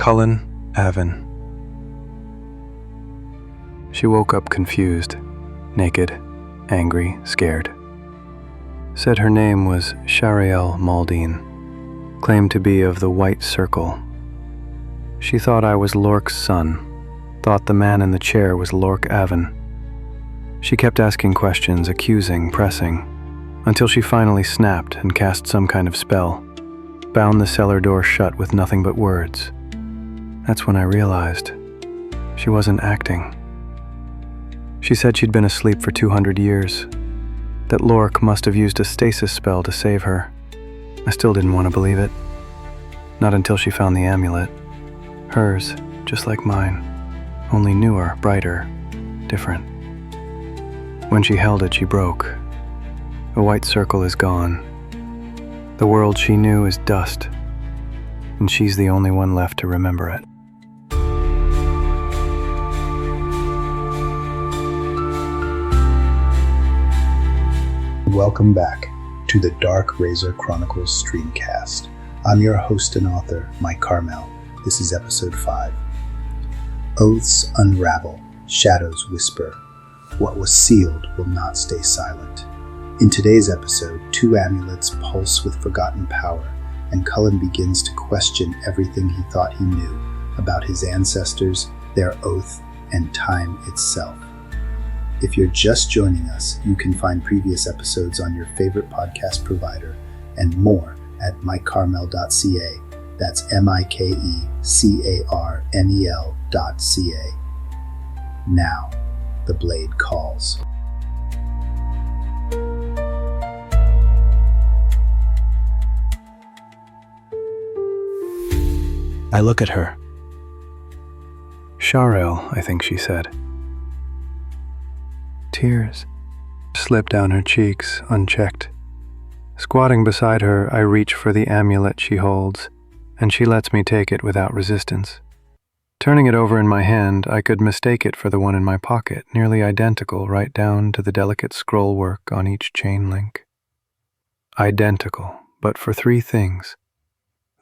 Cullen, Avon. She woke up confused, naked, angry, scared. Said her name was Sharael Maldine, claimed to be of the White Circle. She thought I was Lork's son, thought the man in the chair was Lork Avon. She kept asking questions, accusing, pressing, until she finally snapped and cast some kind of spell, bound the cellar door shut with nothing but words. That's when I realized she wasn't acting. She said she'd been asleep for 200 years, that Lork must have used a stasis spell to save her. I still didn't want to believe it. Not until she found the amulet. Hers, just like mine, only newer, brighter, different. When she held it, she broke. The White Circle is gone. The world she knew is dust, and she's the only one left to remember it. Welcome back to the Dark Razor Chronicles streamcast. I'm your host and author, Mike Carmel. This is episode 5. Oaths unravel, shadows whisper. What was sealed will not stay silent. In today's episode, 2 amulets pulse with forgotten power, and Cullen begins to question everything he thought he knew about his ancestors, their oath, and time itself. If you're just joining us, you can find previous episodes on your favorite podcast provider and more at mikecarmel.ca. That's MikeCarmel.ca. Now, the blade calls. I look at her. Sharael, I think she said. Tears slip down her cheeks, unchecked. Squatting beside her, I reach for the amulet she holds, and she lets me take it without resistance. Turning it over in my hand, I could mistake it for the one in my pocket, nearly identical right down to the delicate scroll work on each chain link. Identical, but for 3 things.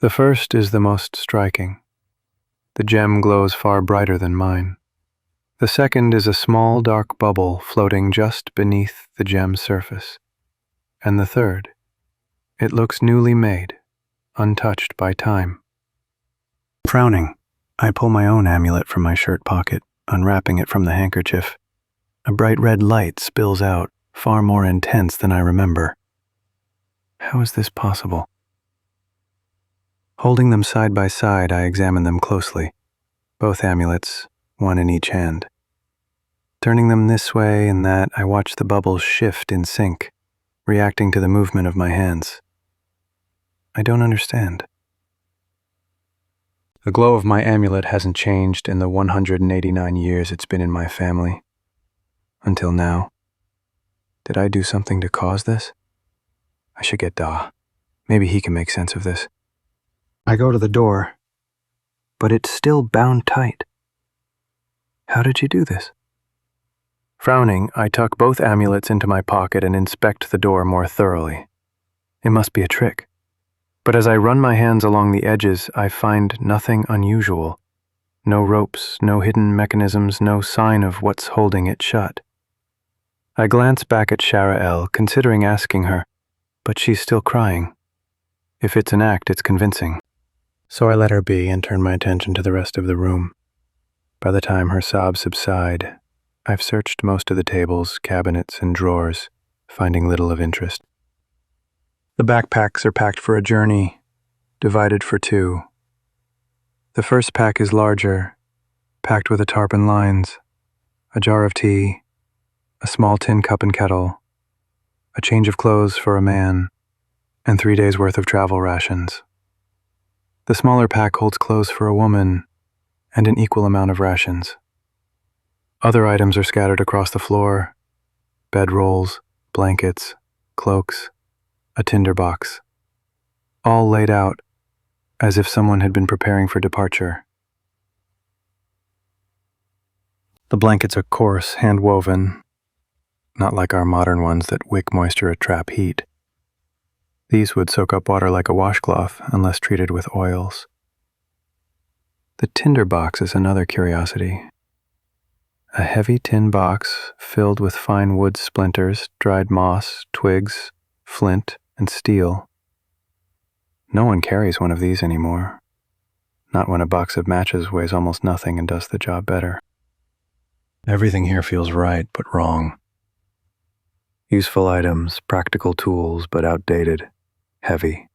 The first is the most striking. The gem glows far brighter than mine. The second is a small dark bubble floating just beneath the gem's surface. And the third, it looks newly made, untouched by time. Frowning, I pull my own amulet from my shirt pocket, unwrapping it from the handkerchief. A bright red light spills out, far more intense than I remember. How is this possible? Holding them side by side, I examine them closely. Both amulets, one in each hand. Turning them this way and that, I watch the bubbles shift in sync, reacting to the movement of my hands. I don't understand. The glow of my amulet hasn't changed in the 189 years it's been in my family. Until now. Did I do something to cause this? I should get Da. Maybe he can make sense of this. I go to the door, but it's still bound tight. How did you do this? Frowning, I tuck both amulets into my pocket and inspect the door more thoroughly. It must be a trick. But as I run my hands along the edges, I find nothing unusual. No ropes, no hidden mechanisms, no sign of what's holding it shut. I glance back at Sharael, considering asking her, but she's still crying. If it's an act, it's convincing. So I let her be and turn my attention to the rest of the room. By the time her sobs subside, I've searched most of the tables, cabinets, and drawers, finding little of interest. The backpacks are packed for a journey, divided for 2. The first pack is larger, packed with a tarp and lines, a jar of tea, a small tin cup and kettle, a change of clothes for a man, and 3 days' worth of travel rations. The smaller pack holds clothes for a woman and an equal amount of rations. Other items are scattered across the floor: bedrolls, blankets, cloaks, a tinderbox, all laid out as if someone had been preparing for departure. The blankets are coarse, hand-woven, not like our modern ones that wick moisture or trap heat. These would soak up water like a washcloth unless treated with oils. The tinder box is another curiosity. A heavy tin box filled with fine wood splinters, dried moss, twigs, flint, and steel. No one carries one of these anymore. Not when a box of matches weighs almost nothing and does the job better. Everything here feels right, but wrong. Useful items, practical tools, but outdated, heavy,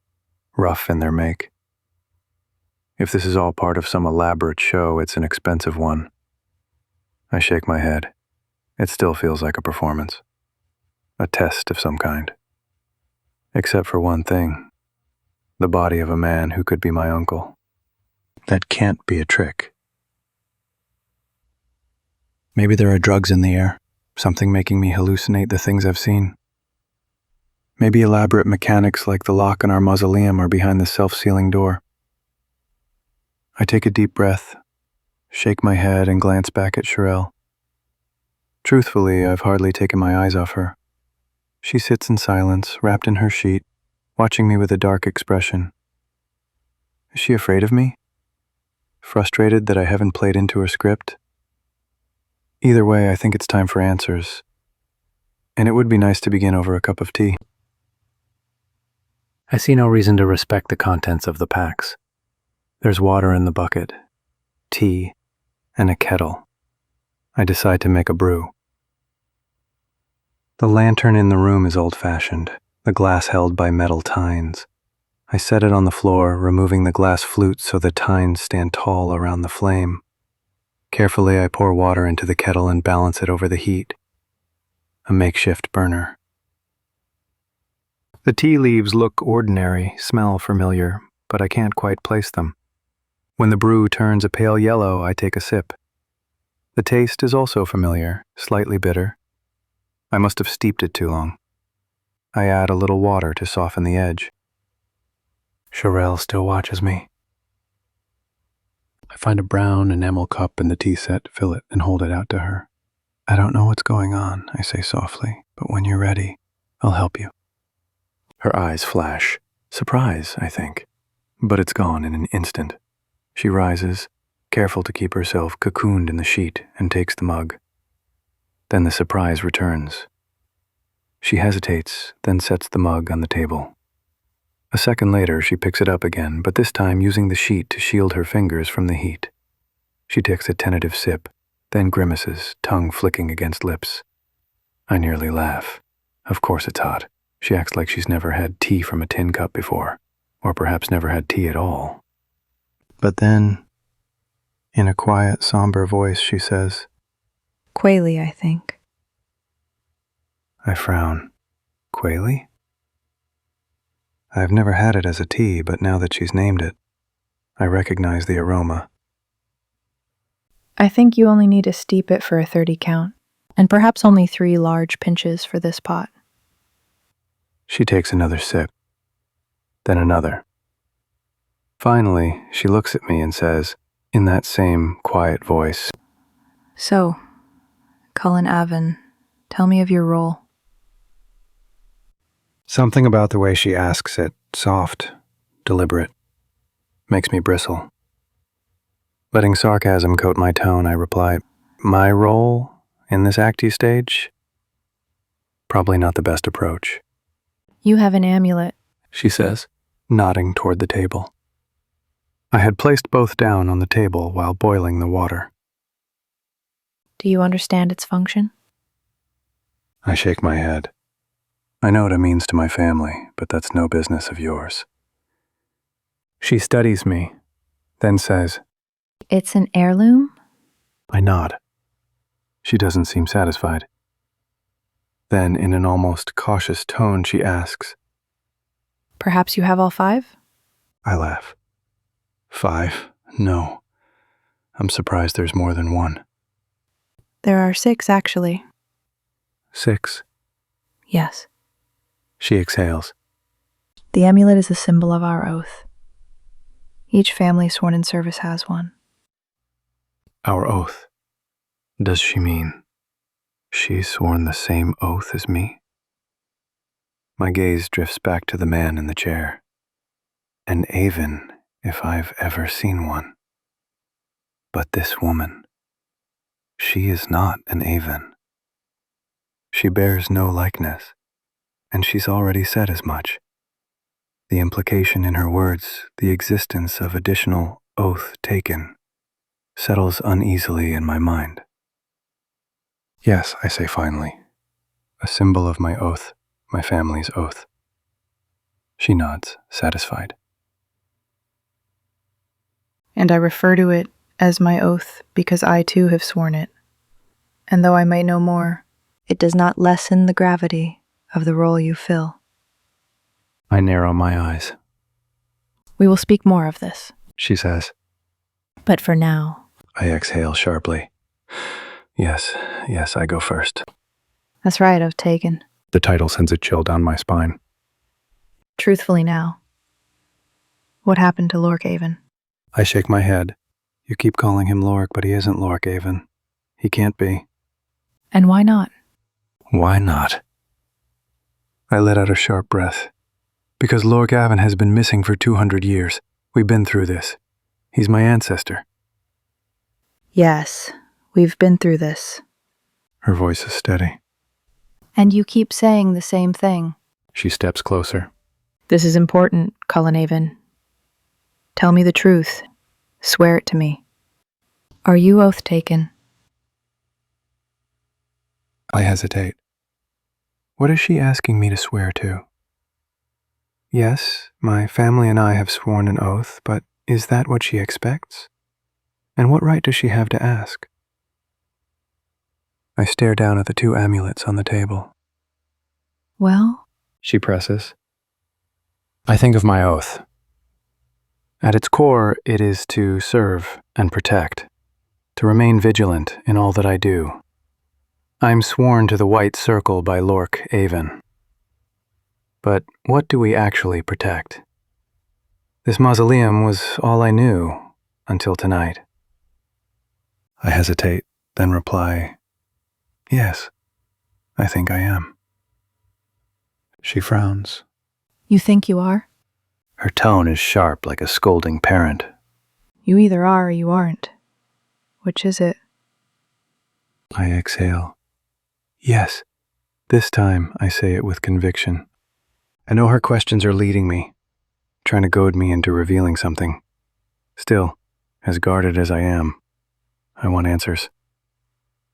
rough in their make. If this is all part of some elaborate show, it's an expensive one. I shake my head. It still feels like a performance. A test of some kind. Except for one thing. The body of a man who could be my uncle. That can't be a trick. Maybe there are drugs in the air, something making me hallucinate the things I've seen. Maybe elaborate mechanics like the lock in our mausoleum are behind the self-sealing door. I take a deep breath, shake my head, and glance back at Sharael. Truthfully, I've hardly taken my eyes off her. She sits in silence, wrapped in her sheet, watching me with a dark expression. Is she afraid of me? Frustrated that I haven't played into her script? Either way, I think it's time for answers. And it would be nice to begin over a cup of tea. I see no reason to respect the contents of the packs. There's water in the bucket, tea, and a kettle. I decide to make a brew. The lantern in the room is old-fashioned, the glass held by metal tines. I set it on the floor, removing the glass flute so the tines stand tall around the flame. Carefully, I pour water into the kettle and balance it over the heat. A makeshift burner. The tea leaves look ordinary, smell familiar, but I can't quite place them. When the brew turns a pale yellow, I take a sip. The taste is also familiar, slightly bitter. I must have steeped it too long. I add a little water to soften the edge. Sharael still watches me. I find a brown enamel cup in the tea set, fill it, and hold it out to her. I don't know what's going on, I say softly, but when you're ready, I'll help you. Her eyes flash. Surprise, I think. But it's gone in an instant. She rises, careful to keep herself cocooned in the sheet, and takes the mug. Then the surprise returns. She hesitates, then sets the mug on the table. A second later, she picks it up again, but this time using the sheet to shield her fingers from the heat. She takes a tentative sip, then grimaces, tongue flicking against lips. I nearly laugh. Of course it's hot. She acts like she's never had tea from a tin cup before, or perhaps never had tea at all. But then, in a quiet, somber voice, she says, Quayle, I think. I frown. Quayle? I've never had it as a tea, but now that she's named it, I recognize the aroma. I think you only need to steep it for a 30 count, and perhaps only 3 large pinches for this pot. She takes another sip, then another. Finally, she looks at me and says, in that same quiet voice, So, Cullen Avon, tell me of your role. Something about the way she asks it, soft, deliberate, makes me bristle. Letting sarcasm coat my tone, I reply, my role in this acty stage? Probably not the best approach. You have an amulet. She says, nodding toward the table. I had placed both down on the table while boiling the water. Do you understand its function? I shake my head. I know what it means to my family, but that's no business of yours. She studies me, then says, It's an heirloom? I nod. She doesn't seem satisfied. Then, in an almost cautious tone, she asks, Perhaps you have all 5? I laugh. 5? No. I'm surprised there's more than one. There are 6, actually. 6? Yes. She exhales. The amulet is a symbol of our oath. Each family sworn in service has one. Our oath. Does she mean she's sworn the same oath as me? My gaze drifts back to the man in the chair. An Avon, if I've ever seen one. But this woman, she is not an Aven. She bears no likeness, and she's already said as much. The implication in her words, the existence of additional oath taken, settles uneasily in my mind. Yes, I say finally, a symbol of my oath, my family's oath. She nods, satisfied. And I refer to it as my oath because I too have sworn it. And though I might know more, it does not lessen the gravity of the role you fill. I narrow my eyes. We will speak more of this. She says. But for now, I exhale sharply. Yes, I go first. that's right, I've taken. The title sends a chill down my spine. Truthfully now, what happened to Lorcaven? I shake my head. You keep calling him Lork, but he isn't Lorcaven. He can't be. And why not? Why not? I let out a sharp breath. Because Lorcaven has been missing for 200 years. We've been through this. He's my ancestor. Yes, we've been through this. Her voice is steady. And you keep saying the same thing. She steps closer. This is important, Cullen. Tell me the truth. Swear it to me. Are you oath taken? I hesitate. What is she asking me to swear to? Yes, my family and I have sworn an oath, but is that what she expects? And what right does she have to ask? I stare down at the 2 amulets on the table. Well? She presses. I think of my oath. At its core, it is to serve and protect, to remain vigilant in all that I do. I'm sworn to the White Circle by Lorcaven. But what do we actually protect? This mausoleum was all I knew until tonight. I hesitate, then reply, yes, I think I am. She frowns. You think you are? Her tone is sharp like a scolding parent. You either are or you aren't. Which is it? I exhale. Yes. This time I say it with conviction. I know her questions are leading me, trying to goad me into revealing something. Still, as guarded as I am, I want answers.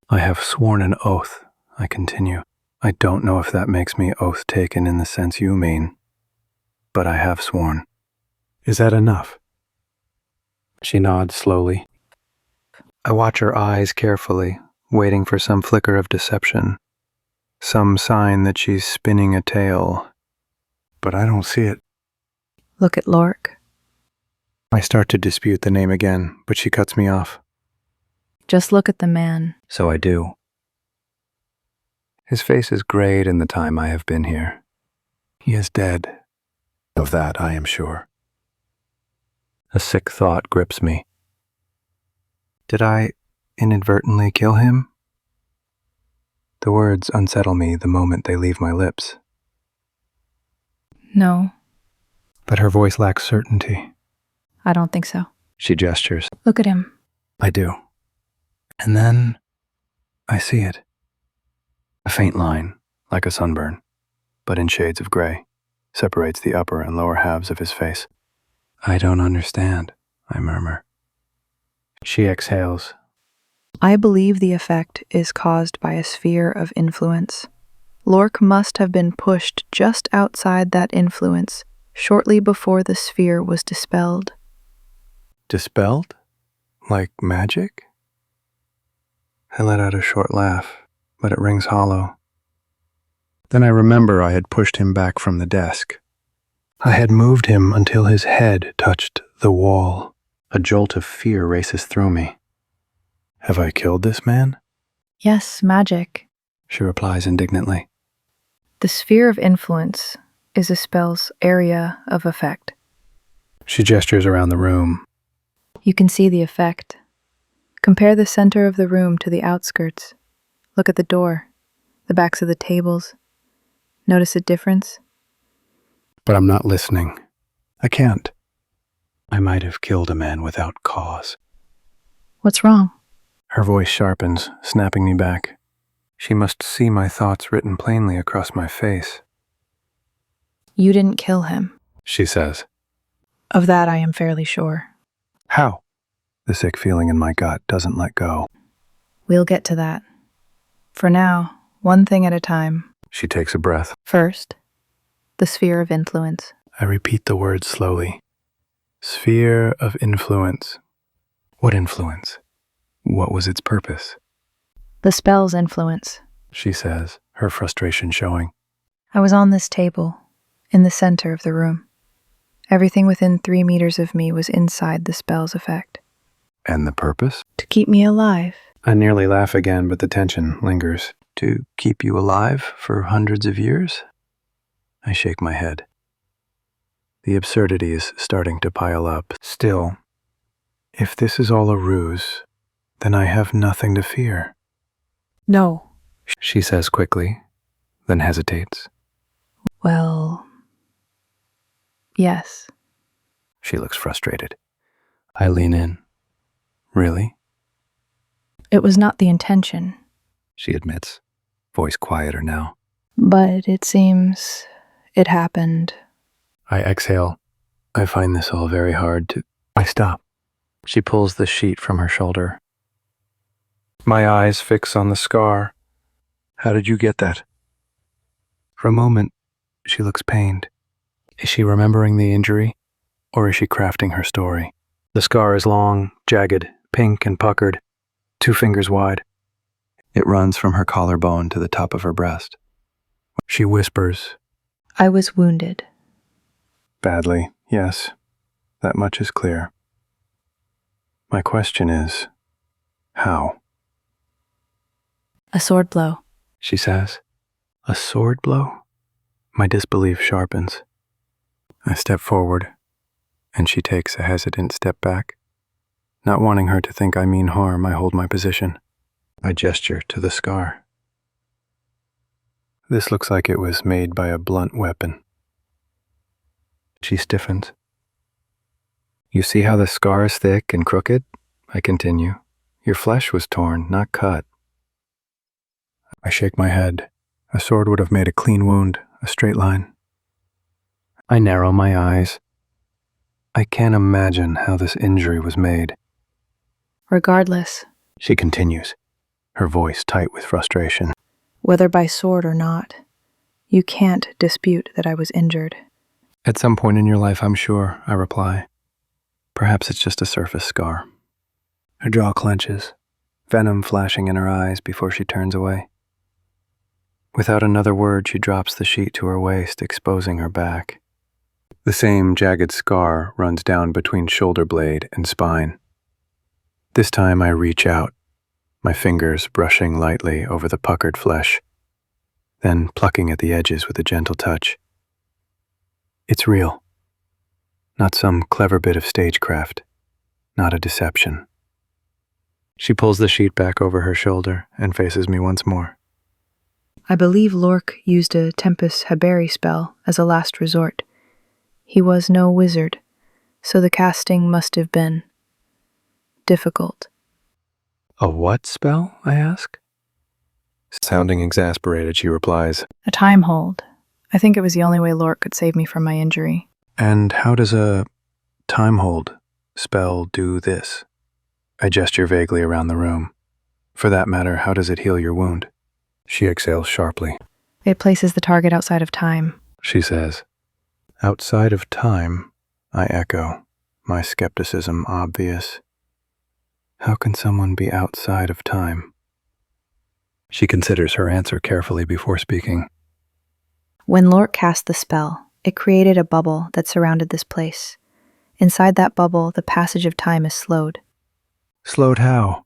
I have sworn an oath, I continue. I don't know if that makes me oath taken in the sense you mean, but I have sworn. Is that enough? She nods slowly. I watch her eyes carefully, waiting for some flicker of deception, some sign that she's spinning a tale, but I don't see it. Look at Lork. I start to dispute the name again, but she cuts me off. Just look at the man. So I do. His face is grayed in the time I have been here. He is dead. Of that I am sure. A sick thought grips me. Did I inadvertently kill him? The words unsettle me the moment they leave my lips. No, But her voice lacks certainty. I don't think so. She gestures. Look at him. I do. And then I see it. A faint line, like a sunburn, but in shades of gray, separates the upper and lower halves of his face. I don't understand, I murmur. She exhales. I believe the effect is caused by a sphere of influence. Lork must have been pushed just outside that influence shortly before the sphere was dispelled. Dispelled? Like magic? I let out a short laugh, but it rings hollow. Then I remember I had pushed him back from the desk. I had moved him until his head touched the wall. A jolt of fear races through me. Have I killed this man? Yes, magic. She replies indignantly. The sphere of influence is a spell's area of effect. She gestures around the room. You can see the effect. Compare the center of the room to the outskirts. Look at the door, the backs of the tables. Notice a difference? But I'm not listening. I can't. I might have killed a man without cause. What's wrong? Her voice sharpens, snapping me back. She must see my thoughts written plainly across my face. You didn't kill him. She says. Of that I am fairly sure. How? The sick feeling in my gut doesn't let go. We'll get to that. For now, one thing at a time. She takes a breath. First, the sphere of influence. I repeat the word slowly. Sphere of influence. What influence? What was its purpose? The spell's influence. She says, her frustration showing. I was on this table, in the center of the room. Everything within 3 meters of me was inside the spell's effect. And the purpose? To keep me alive. I nearly laugh again, but the tension lingers. To keep you alive for hundreds of years? I shake my head. The absurdity is starting to pile up. Still, if this is all a ruse, then I have nothing to fear. No. She says quickly, then hesitates. Well, yes. She looks frustrated. I lean in. Really? It was not the intention. She admits, voice quieter now. But it seems it happened. I exhale. I find this all very hard to... I stop. She pulls the sheet from her shoulder. My eyes fix on the scar. How did you get that? For a moment, she looks pained. Is she remembering the injury, or is she crafting her story? The scar is long, jagged, pink and puckered, 2 fingers wide. It runs from her collarbone to the top of her breast. She whispers. I was wounded. Badly, yes. That much is clear. My question is, how? A sword blow. She says. A sword blow? My disbelief sharpens. I step forward, and she takes a hesitant step back. Not wanting her to think I mean harm, I hold my position. I gesture to the scar. This looks like it was made by a blunt weapon. She stiffens. You see how the scar is thick and crooked? I continue. Your flesh was torn, not cut. I shake my head. A sword would have made a clean wound, a straight line. I narrow my eyes. I can't imagine how this injury was made. Regardless. She continues, her voice tight with frustration. Whether by sword or not, you can't dispute that I was injured. At some point in your life, I'm sure, I reply. Perhaps it's just a surface scar. Her jaw clenches, venom flashing in her eyes before she turns away. Without another word, she drops the sheet to her waist, exposing her back. The same jagged scar runs down between shoulder blade and spine. This time I reach out, my fingers brushing lightly over the puckered flesh, then plucking at the edges with a gentle touch. It's real. Not some clever bit of stagecraft, not a deception. She pulls the sheet back over her shoulder and faces me once more. I believe Lork used a Tempus Haberi spell as a last resort. He was no wizard, so the casting must have been difficult. A what spell? I ask. Sounding exasperated, she replies, A time hold. I think it was the only way Lork could save me from my injury. And how does a time hold spell do this? I gesture vaguely around the room. For that matter, how does it heal your wound? She exhales sharply. It places the target outside of time. She says. Outside of time, I echo, my skepticism obvious. How can someone be outside of time? She considers her answer carefully before speaking. When Lork cast the spell, it created a bubble that surrounded this place. Inside that bubble, the passage of time is slowed. Slowed how?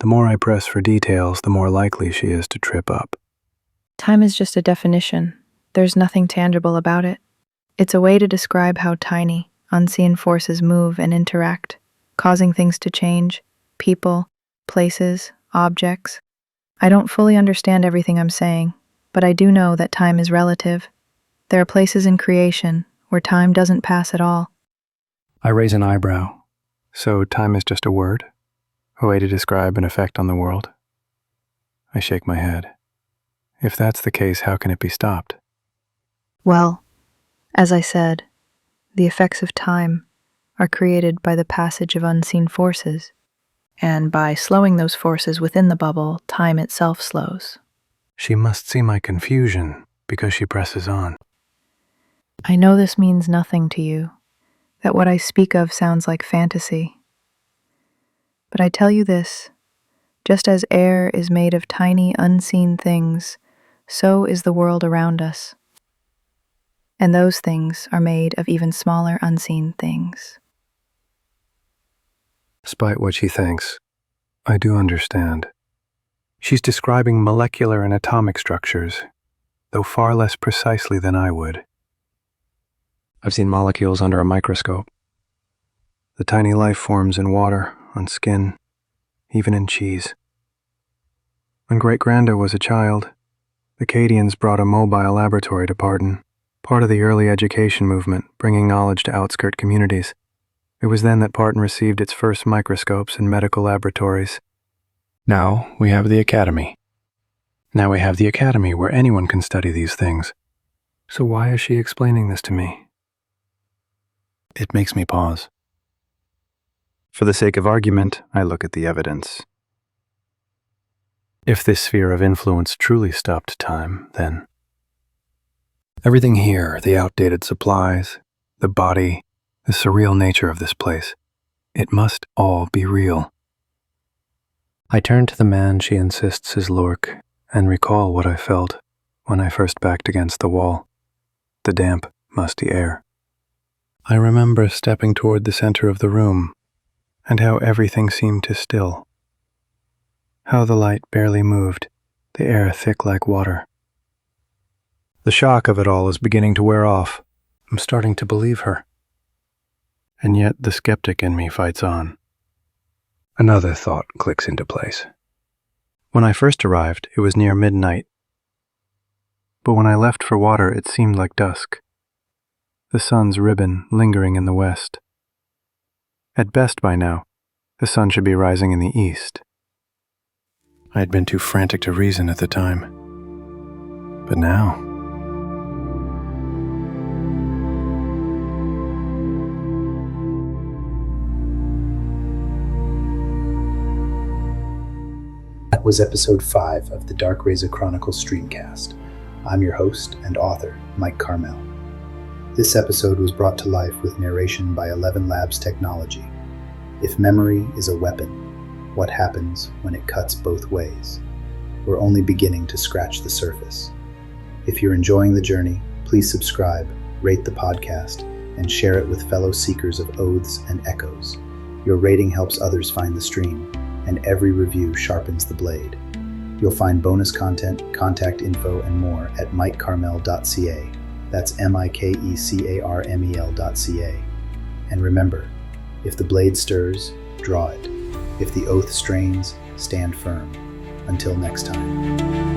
The more I press for details, the more likely she is to trip up. Time is just a definition. There's nothing tangible about it. It's a way to describe how tiny, unseen forces move and interact, causing things to change, people, places, objects. I don't fully understand everything I'm saying, but I do know that time is relative. There are places in creation where time doesn't pass at all. I raise an eyebrow. So time is just a word? A way to describe an effect on the world? I shake my head. If that's the case, how can it be stopped? Well, as I said, the effects of time are created by the passage of unseen forces, and by slowing those forces within the bubble, time itself slows. She must see my confusion because she presses on. I know this means nothing to you, that what I speak of sounds like fantasy. But I tell you this, just as air is made of tiny unseen things, so is the world around us. And those things are made of even smaller unseen things. Despite what she thinks, I do understand. She's describing molecular and atomic structures, though far less precisely than I would. I've seen molecules under a microscope. The tiny life forms in water, on skin, even in cheese. When Great-Granda was a child, the Cadians brought a mobile laboratory to Pardon, part of the early education movement, bringing knowledge to outskirt communities. It was then that Pardon received its first microscopes and medical laboratories. Now we have the Academy. Where anyone can study these things. So why is she explaining this to me? It makes me pause. For the sake of argument, I look at the evidence. If this sphere of influence truly stopped time, then everything here, the outdated supplies, the body, the surreal nature of this place, it must all be real. I turn to the man she insists is Lork and recall what I felt when I first backed against the wall, the damp, musty air. I remember stepping toward the center of the room and how everything seemed to still. How the light barely moved, the air thick like water. The shock of it all is beginning to wear off. I'm starting to believe her. And yet the skeptic in me fights on. Another thought clicks into place. When I first arrived, it was near midnight. But when I left for water, it seemed like dusk. The sun's ribbon lingering in the west. At best by now, the sun should be rising in the east. I had been too frantic to reason at the time. But now... That was episode 5 of the Dark Razor Chronicles streamcast. I'm your host and author, Mike Carmel. This episode was brought to life with narration by 11 Labs Technology. If memory is a weapon, what happens when it cuts both ways? We're only beginning to scratch the surface. If you're enjoying the journey, please subscribe, rate the podcast, and share it with fellow seekers of oaths and echoes. Your rating helps others find the stream, and every review sharpens the blade. You'll find bonus content, contact info, and more at mikecarmel.ca. That's mikecarmel.ca. And remember, if the blade stirs, draw it. If the oath strains, stand firm. Until next time.